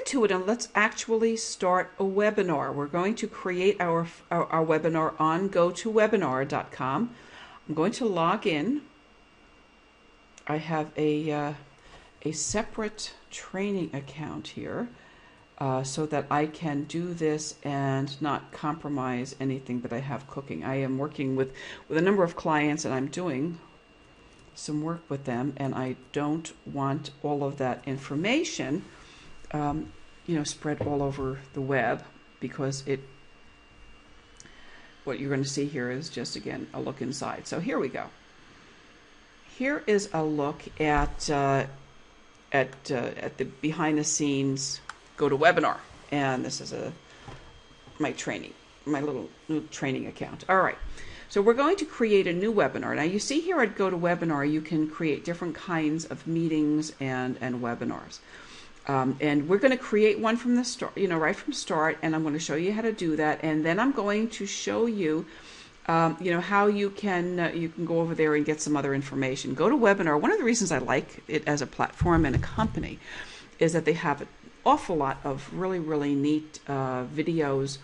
to it and let's actually start a webinar. We're going to create our webinar on GoToWebinar.com. I'm going to log in. I have a separate training account here so that I can do this and not compromise anything that I have cooking. I am working with a number of clients and I'm doing some work with them, and I don't want all of that information spread all over the web, because what you're going to see here is just, again, a look inside. So here we go. Here is a look at the behind the scenes GoToWebinar, and this is my little new training account. All right. So we're going to create a new webinar. Now you see here at GoToWebinar, you can create different kinds of meetings and webinars. And we're going to create one from the start, right from start, and I'm going to show you how to do that. And then I'm going to show you, how you can go over there and get some other information. GoToWebinar, one of the reasons I like it as a platform and a company is that they have an awful lot of really, really neat videos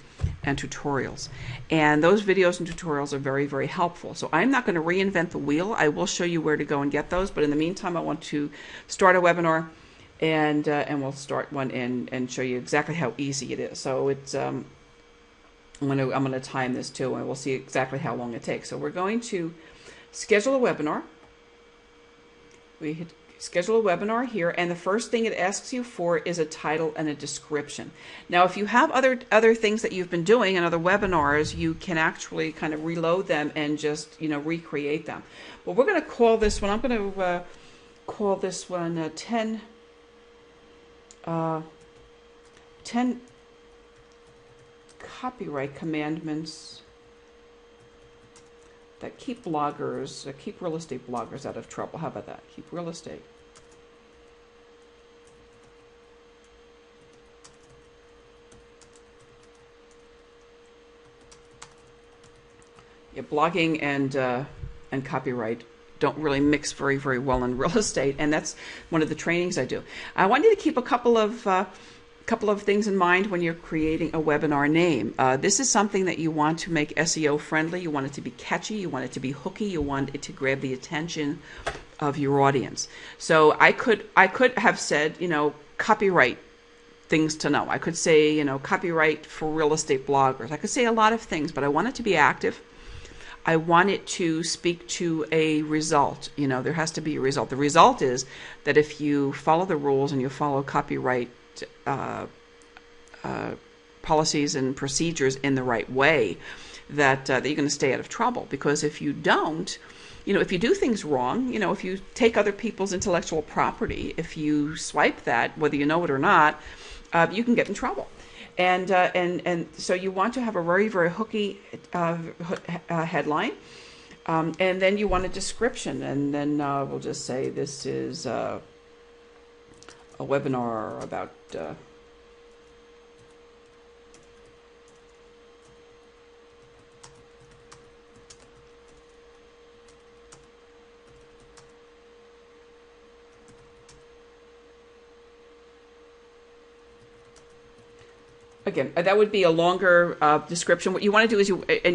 and tutorials. And those videos and tutorials are very, very helpful. So I'm not going to reinvent the wheel. I will show you where to go and get those. But in the meantime, I want to start a webinar, and we'll start one and show you exactly how easy it is. So it's I'm going to time this too, and we'll see exactly how long it takes. So we're going to schedule a webinar. We hit schedule a webinar here, and the first thing it asks you for is a title and a description. Now, if you have other things that you've been doing in other webinars, you can actually kind of reload them and just recreate them. But we're going to call this one. I'm going to call this one 10 copyright commandments that keep real estate bloggers out of trouble. How about that? Keep real estate. Yeah, blogging and copyright don't really mix very, very well in real estate, and that's one of the trainings I do. I want you to keep a couple of things in mind when you're creating a webinar name. This is something that you want to make SEO friendly. You want it to be catchy. You want it to be hooky. You want it to grab the attention of your audience. So I could have said, copyright things to know. I could say, copyright for real estate bloggers. I could say a lot of things, but I want it to be active. I want it to speak to a result. There has to be a result. The result is that if you follow the rules and you follow copyright policies and procedures in the right way, that you're going to stay out of trouble. Because if you don't, if you do things wrong, if you take other people's intellectual property, if you swipe that, whether you know it or not, you can get in trouble. And so you want to have a very, very hooky headline, and then you want a description, and then we'll just say this is a webinar about again, that would be a longer description. What you want to do is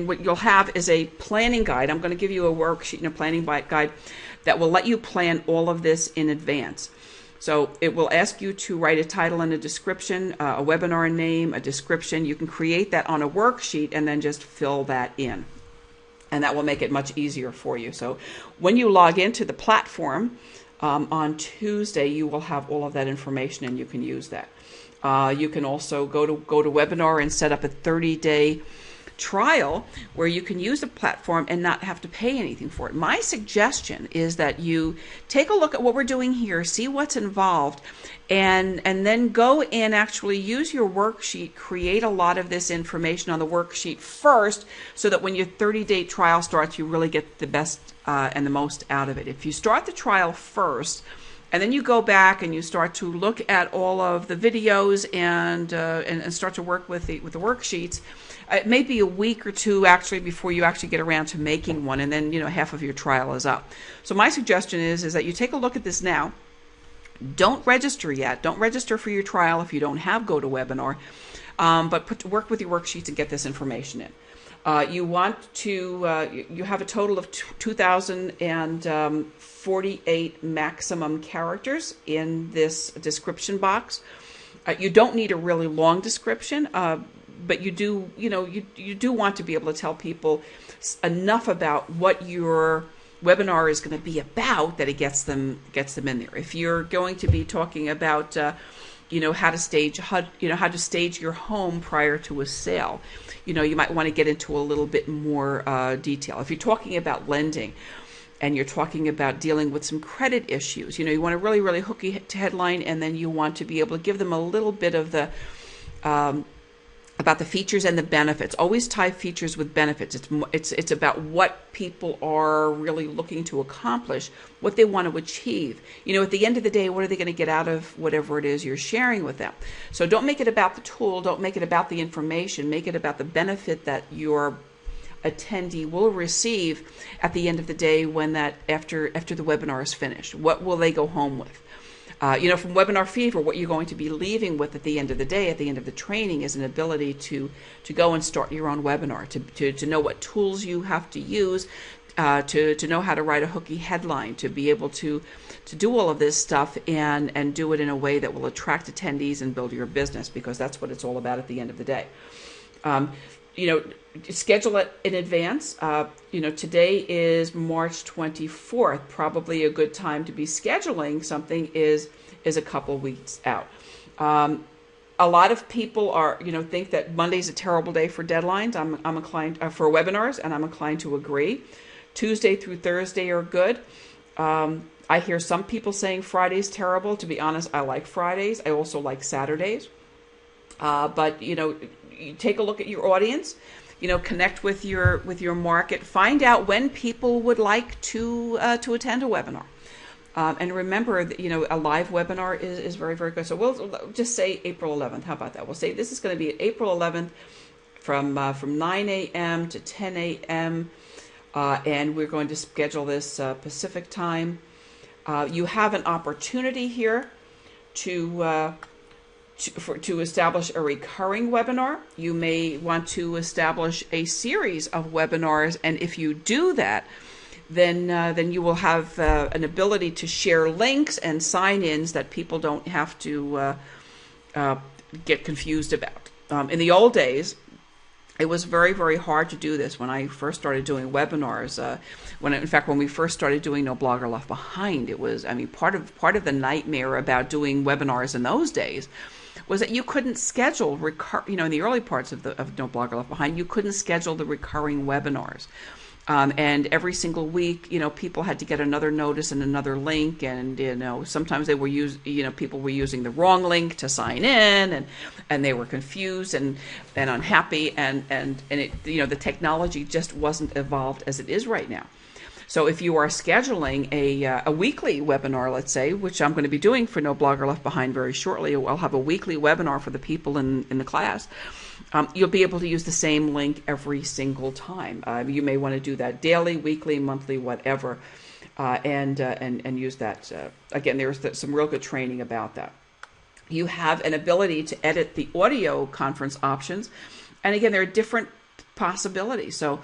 what you'll have is a planning guide. I'm going to give you a worksheet and a planning guide that will let you plan all of this in advance. So it will ask you to write a title and a description, a webinar name, a description. You can create that on a worksheet and then just fill that in. And that will make it much easier for you. So when you log into the platform on Tuesday, you will have all of that information and you can use that. You can also go to GoToWebinar and set up a 30-day trial where you can use the platform and not have to pay anything for it. My suggestion is that you take a look at what we're doing here, see what's involved, and then go and actually use your worksheet, create a lot of this information on the worksheet first, so that when your 30-day trial starts, you really get the best and the most out of it. If you start the trial first, and then you go back and you start to look at all of the videos and start to work with the worksheets, it may be a week or two actually before you actually get around to making one, and then half of your trial is up. So my suggestion is that you take a look at this now, Don't register yet. Don't register for your trial if you don't have GoToWebinar, but work with your worksheets and get this information in. You want to, you have a total of 2,048 maximum characters in this description box. You don't need a really long description, but you do, you do want to be able to tell people enough about what your webinar is going to be about that it gets them in there. If you're going to be talking about how to stage your home prior to a sale, you might want to get into a little bit more detail. If you're talking about lending and you're talking about dealing with some credit issues, you want a really, really hooky headline, and then you want to be able to give them a little bit of the about the features and the benefits. Always tie features with benefits. It's about what people are really looking to accomplish, what they want to achieve. At the end of the day, what are they going to get out of whatever it is you're sharing with them? So don't make it about the tool. Don't make it about the information. Make it about the benefit that your attendee will receive at the end of the day when after the webinar is finished. What will they go home with? From Webinar Fever, what you're going to be leaving with at the end of the day, at the end of the training, is an ability to go and start your own webinar, to know what tools you have to use, to know how to write a hooky headline, to be able to do all of this stuff and do it in a way that will attract attendees and build your business, because that's what it's all about at the end of the day. Schedule it in advance. Today is March 24th. Probably a good time to be scheduling something is a couple weeks out. A lot of people think that Monday's a terrible day for deadlines. I'm inclined for webinars, and I'm inclined to agree. Tuesday through Thursday are good. I hear some people saying Friday's terrible. To be honest, I like Fridays. I also like Saturdays. But you take a look at your audience, connect with your market, find out when people would like to attend a webinar. And remember that, a live webinar is very, very good. So we'll just say April 11th. How about that? We'll say this is going to be April 11th from 9 a.m. to 10 a.m. And we're going to schedule this Pacific time. You have an opportunity here to establish a recurring webinar. You may want to establish a series of webinars, and if you do that, then you will have an ability to share links and sign-ins that people don't have to get confused about. In the old days, it was very, very hard to do this when I first started doing webinars. When we first started doing No Blogger Left Behind, it was, part of the nightmare about doing webinars in those days was that you couldn't schedule in the early parts of No Blogger Left Behind, you couldn't schedule the recurring webinars. And every single week, people had to get another notice and another link, and sometimes they were people were using the wrong link to sign in, and they were confused and unhappy, and it, the technology just wasn't evolved as it is right now. So if you are scheduling a weekly webinar, let's say, which I'm going to be doing for No Blogger Left Behind very shortly, I'll have a weekly webinar for the people in the class. You'll be able to use the same link every single time. You may want to do that daily, weekly, monthly, whatever, and use that. Again, there's some real good training about that. You have an ability to edit the audio conference options, and again, there are different possibilities. So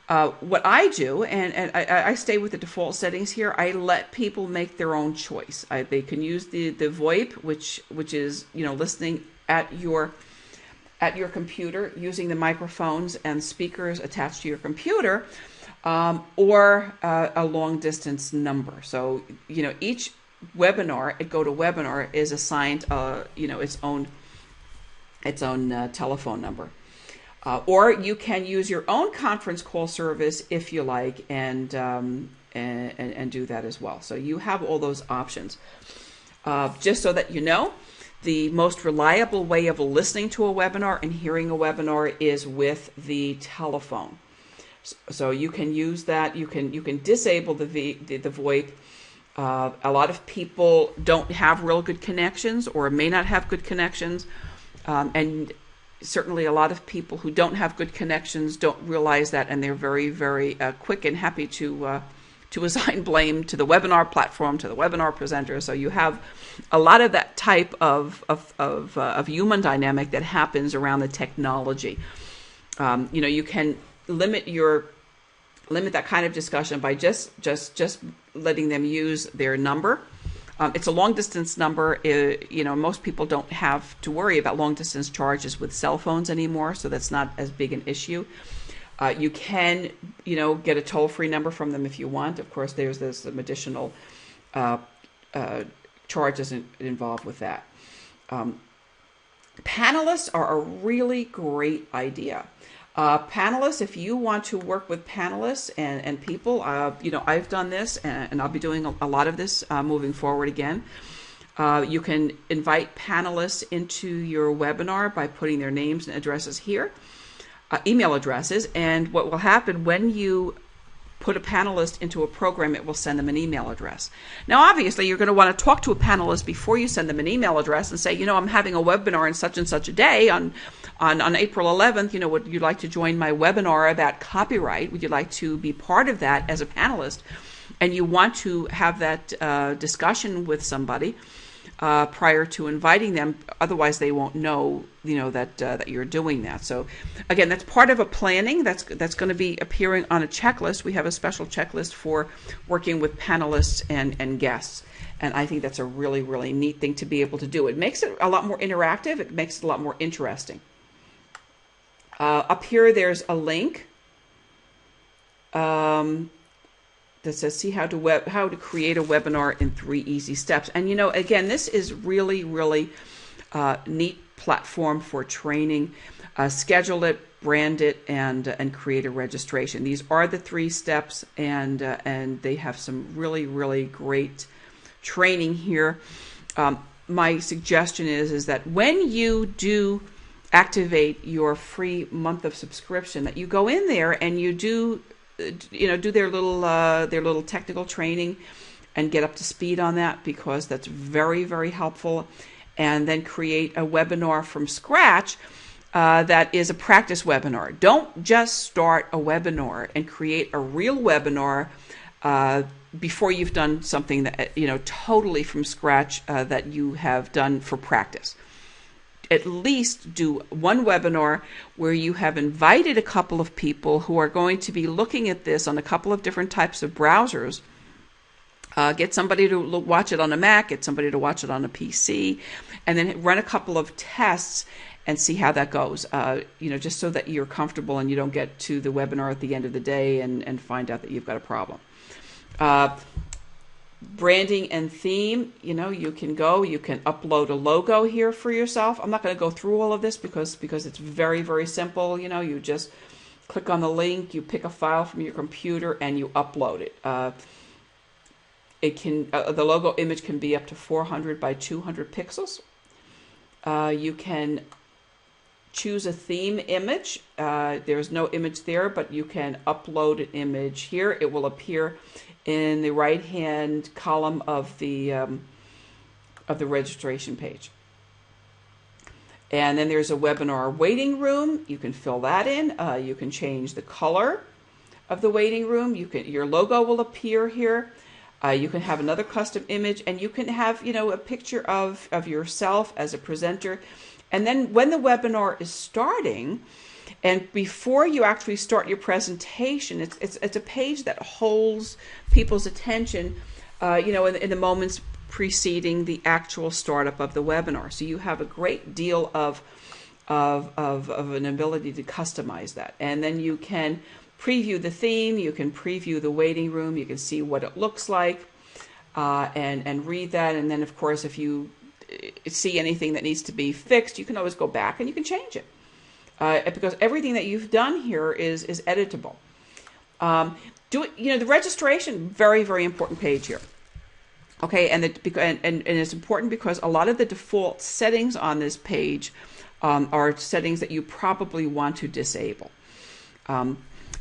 what I do, and I stay with the default settings here, I let people make their own choice. They can use the VoIP, which is listening at your computer using the microphones and speakers attached to your computer, or a long distance number. So each webinar at GoToWebinar is assigned its own telephone number. Or you can use your own conference call service if you like, and do that as well. So you have all those options. Just so that you know, the most reliable way of listening to a webinar and hearing a webinar is with the telephone. So you can use that. You can disable the VoIP. A lot of people don't have real good connections, or may not have good connections, and certainly a lot of people who don't have good connections don't realize that, and they're very, very quick and happy to to assign blame to the webinar platform, to the webinar presenter. So you have a lot of that type of human dynamic that happens around the technology. You can limit that kind of discussion by just letting them use their number. It's a long distance number. Most people don't have to worry about long distance charges with cell phones anymore, so that's not as big an issue. You can, get a toll-free number from them if you want. Of course, there's some additional charges involved with that. Panelists are a really great idea. Panelists, if you want to work with panelists and people, I've done this and I'll be doing a lot of this moving forward again. You can invite panelists into your webinar by putting their names and addresses here, email addresses, and what will happen when you put a panelist into a program, it will send them an email address. Now, obviously, you're going to want to talk to a panelist before you send them an email address and say, I'm having a webinar on such and such a day on April 11th. Would you like to join my webinar about copyright? Would you like to be part of that as a panelist? And you want to have that discussion with somebody prior to inviting them. Otherwise, they won't know, that you're doing that. So, again, that's part of a planning. That's going to be appearing on a checklist. We have a special checklist for working with panelists and guests. And I think that's a really, really neat thing to be able to do. It makes it a lot more interactive. It makes it a lot more interesting. Up here, there's a link that says, see how to create a webinar in 3 easy steps. And again, this is really, really neat platform for training. Schedule it, brand it, and create a registration. These are the 3 steps, and they have some really, really great training here. My suggestion is that when you do activate your free month of subscription, that you go in there and you do their little technical training and get up to speed on that, because that's very, very helpful. And then create a webinar from scratch that is a practice webinar. Don't just start a webinar and create a real webinar before you've done something that totally from scratch that you have done for practice. At least do one webinar where you have invited a couple of people who are going to be looking at this on a couple of different types of browsers. Get somebody to watch it on a Mac, get somebody to watch it on a PC, and then run a couple of tests and see how that goes. Just so that you're comfortable and you don't get to the webinar at the end of the day and find out that you've got a problem. Branding and theme, you can upload a logo here for yourself. I'm not going to go through all of this because it's very, very simple. You just click on the link, you pick a file from your computer, and you upload it. The logo image can be up to 400 by 200 pixels. You can choose a theme image. There's no image there, but you can upload an image here. It will appear in the right-hand column of the registration page. And then there's a webinar waiting room. You can fill that in. You can change the color of the waiting room. Your logo will appear here. You can have another custom image, and you can have a picture of yourself as a presenter. And then when the webinar is starting, and before you actually start your presentation, it's a page that holds people's attention, in the moments preceding the actual startup of the webinar. So you have a great deal of an ability to customize that. And then you can preview the theme, you can preview the waiting room, you can see what it looks like, and read that. And then, of course, if you see anything that needs to be fixed, you can always go back and you can change it. Because everything that you've done here is editable. The registration, very, very important page here. Okay, and it's important because a lot of the default settings on this page are settings that you probably want to disable.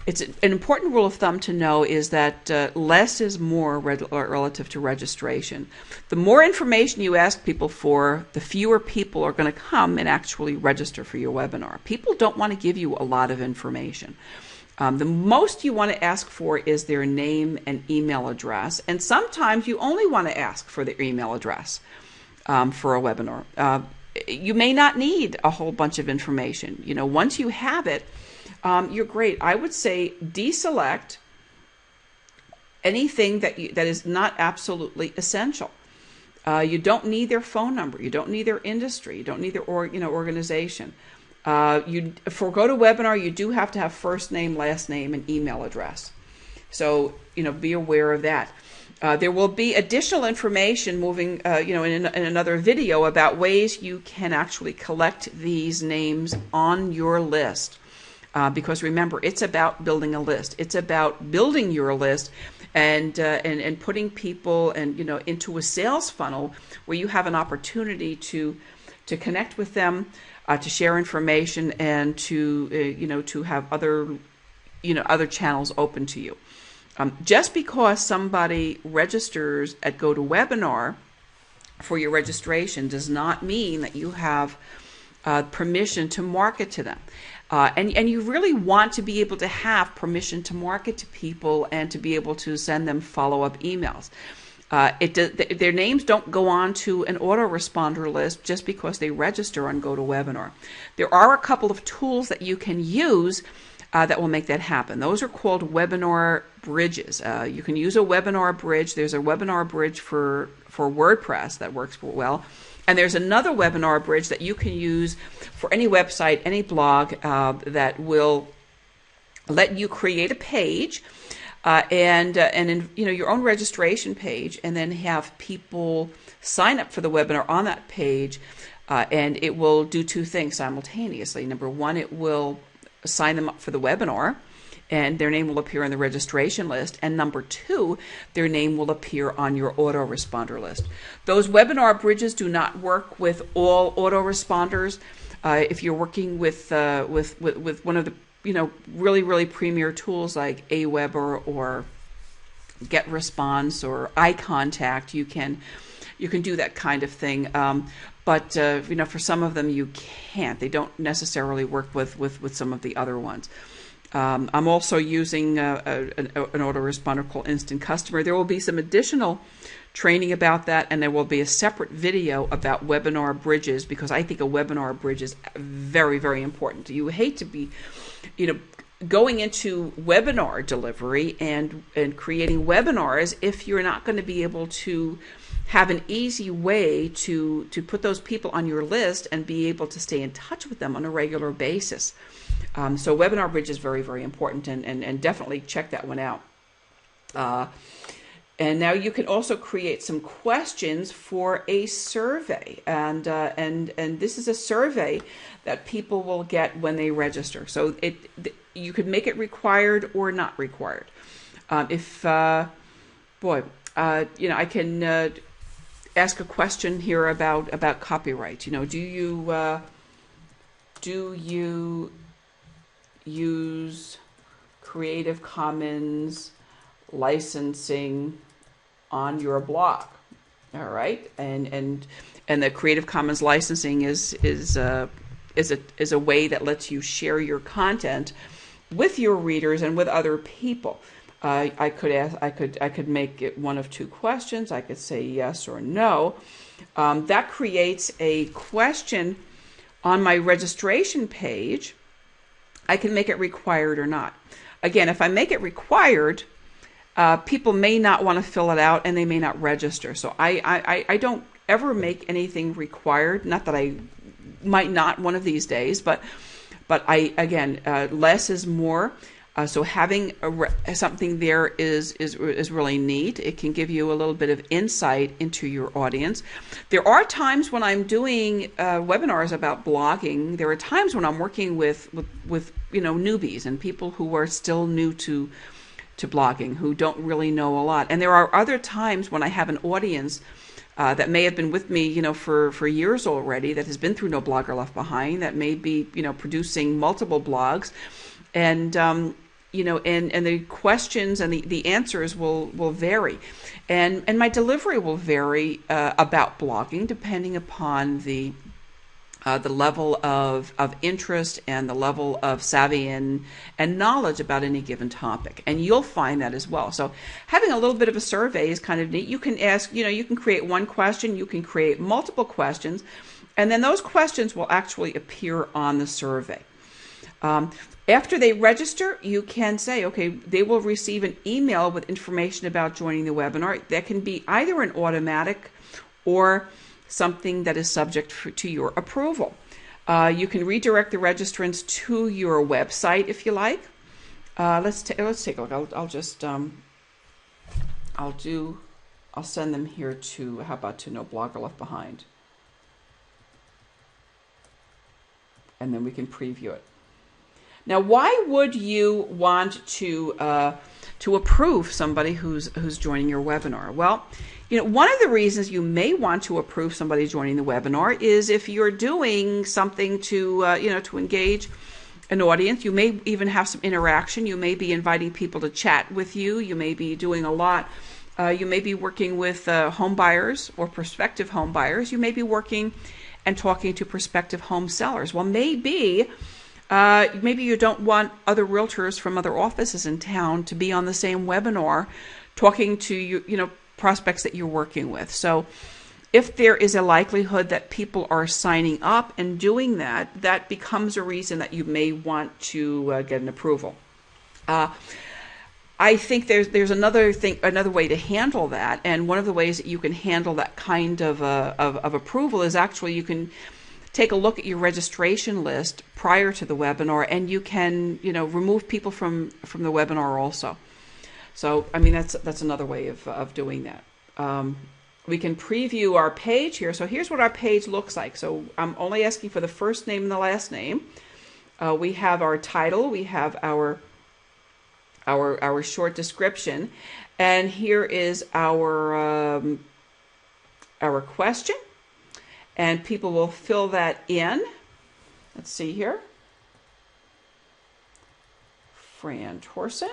It's an important rule of thumb to know is that less is more relative to registration. The more information you ask people for, the fewer people are going to come and actually register for your webinar. People don't want to give you a lot of information. The most you want to ask for is their name and email address, and sometimes you only want to ask for their email address for a webinar. You may not need a whole bunch of information. Once you have it, you're great. I would say deselect anything that is not absolutely essential. You don't need their phone number. You don't need their industry. You don't need their organization. For GoToWebinar, you do have to have first name, last name, and email address. So be aware of that. There will be additional information moving, in another video about ways you can actually collect these names on your list. Because remember, it's about building a list. It's about building your list and putting people into a sales funnel where you have an opportunity to connect with them, to share information, and to have other channels open to you. Just because somebody registers at GoToWebinar for your registration does not mean that you have permission to market to them. And you really want to be able to have permission to market to people and to be able to send them follow-up emails. Their names don't go on to an autoresponder list just because they register on GoToWebinar. There are a couple of tools that you can use that will make that happen. Those are called webinar bridges. You can use a webinar bridge. There's a webinar bridge for WordPress that works well. And there's another webinar bridge that you can use for any website, any blog that will let you create a page and in your own registration page, and then have people sign up for the webinar on that page, and it will do two things simultaneously. Number one, it will sign them up for the webinar, and their name will appear on the registration list. And number two, their name will appear on your autoresponder list. Those webinar bridges do not work with all autoresponders. If you're working with one of the really premier tools like Aweber or GetResponse or iContact, you can do that kind of thing. But for some of them you can't. They don't necessarily work with some of the other ones. I'm also using an autoresponder called Instant Customer. There will be some additional training about that, and there will be a separate video about webinar bridges, because I think a webinar bridge is very, very important. You hate to be, going into webinar delivery and creating webinars if you're not going to be able to have an easy way to put those people on your list and be able to stay in touch with them on a regular basis. So webinar bridge is very, very important, and definitely check that one out. And now you can also create some questions for a survey, and this is a survey that people will get when they register. So you could make it required or not required. I can ask a question here about copyright. Do you use Creative Commons licensing on your blog? All right, and the Creative Commons licensing is a way that lets you share your content with your readers and with other people. I could make it one of two questions. I could say yes or no. That creates a question on my registration page. I can make it required or not. Again, if I make it required, people may not want to fill it out and they may not register. So I don't ever make anything required. Not that I might not one of these days, but less is more. So having something there is really neat. It can give you a little bit of insight into your audience. There are times when I'm doing webinars about blogging. There are times when I'm working with newbies and people who are still new to blogging, who don't really know a lot. And there are other times when I have an audience that may have been with me, for years already, that has been through No Blogger Left Behind, that may be, producing multiple blogs, and and the questions and the answers will vary, and my delivery will vary about blogging depending upon the the level of interest and the level of savvy and knowledge about any given topic. And you'll find that as well. So having a little bit of a survey is kind of neat. You can ask, you can create one question, you can create multiple questions, and then those questions will actually appear on the survey. After they register, you can say, okay, they will receive an email with information about joining the webinar. That can be either an automatic or something that is subject to your approval. You can redirect the registrants to your website if you like. Let's take a look. I'll send them here to, how about to No Blogger Left Behind, and then we can preview it. Now, why would you want to approve somebody who's joining your webinar? Well, one of the reasons you may want to approve somebody joining the webinar is if you're doing something to to engage an audience. You may even have some interaction. You may be inviting people to chat with you. You may be doing a lot. You may be working with home buyers or prospective home buyers. You may be working and talking to prospective home sellers. Well, maybe you don't want other realtors from other offices in town to be on the same webinar talking to you, prospects that you're working with. So if there is a likelihood that people are signing up and doing that, that becomes a reason that you may want to get an approval. I think there's another way to handle that, and one of the ways that you can handle that kind of approval is actually you can take a look at your registration list prior to the webinar, and you can remove people from the webinar also. So I mean that's another way of doing that. We can preview our page here. So here's what our page looks like. So I'm only asking for the first name and the last name. We have our title. We have our short description, and here is our question, and people will fill that in. Let's see here. Fran Torsen.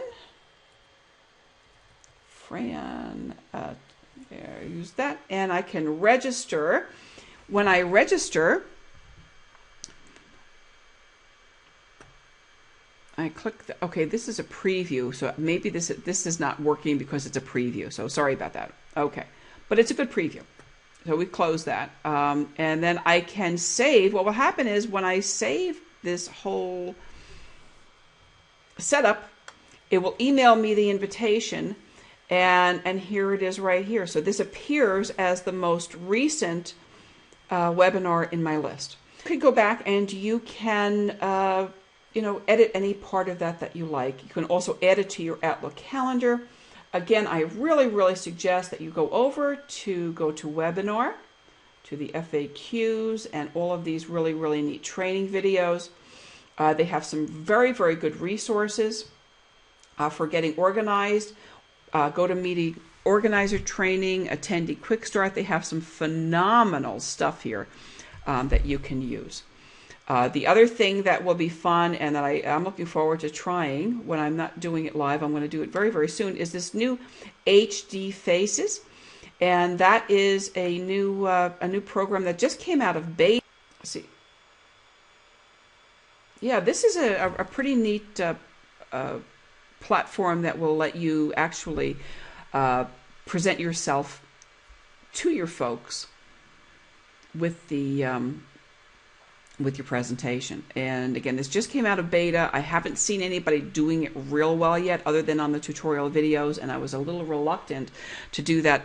Use that, and I can register. When I register, I click okay, this is a preview, so maybe this is not working because it's a preview, so sorry about that. Okay, but it's a good preview. So we close that, and then I can save. What will happen is when I save this whole setup, it will email me the invitation, and here it is right here. So this appears as the most recent webinar in my list. You can go back and you can edit any part of that you like. You can also add it to your Outlook calendar. Again, I really suggest that you go to webinar, to the FAQs, and all of these really neat training videos. They have some very good resources for getting organized. GoToMeeting organizer training, attendee quick start. They have some phenomenal stuff here that you can use. The other thing that will be fun and that I'm looking forward to trying when I'm not doing it live, I'm going to do it very soon, is this new HD Faces. And that is a new program that just came out of beta. Let's see. Yeah, this is a pretty neat platform that will let you actually present yourself to your folks with the with your presentation. And again, this just came out of beta. I haven't seen anybody doing it real well yet other than on the tutorial videos, and I was a little reluctant to do that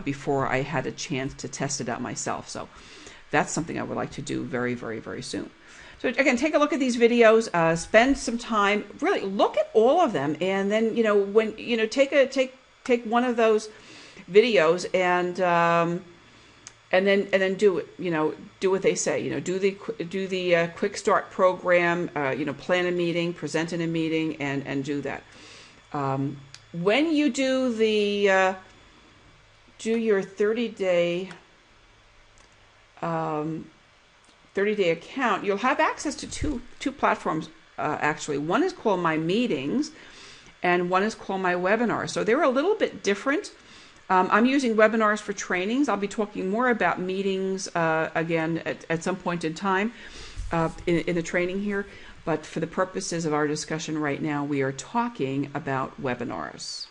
before I had a chance to test it out myself. So that's something I would like to do very soon. So again, take a look at these videos, spend some time, really look at all of them, and then when take one of those videos and then do it. Do what they say. Do the quick start program. Plan a meeting, present in a meeting, and do that. When you do your 30-day 30-day account, you'll have access to two platforms actually. One is called My Meetings, and one is called My Webinar. So they're a little bit different. I'm using webinars for trainings. I'll be talking more about meetings again at some point in time in the training here. But for the purposes of our discussion right now, we are talking about webinars.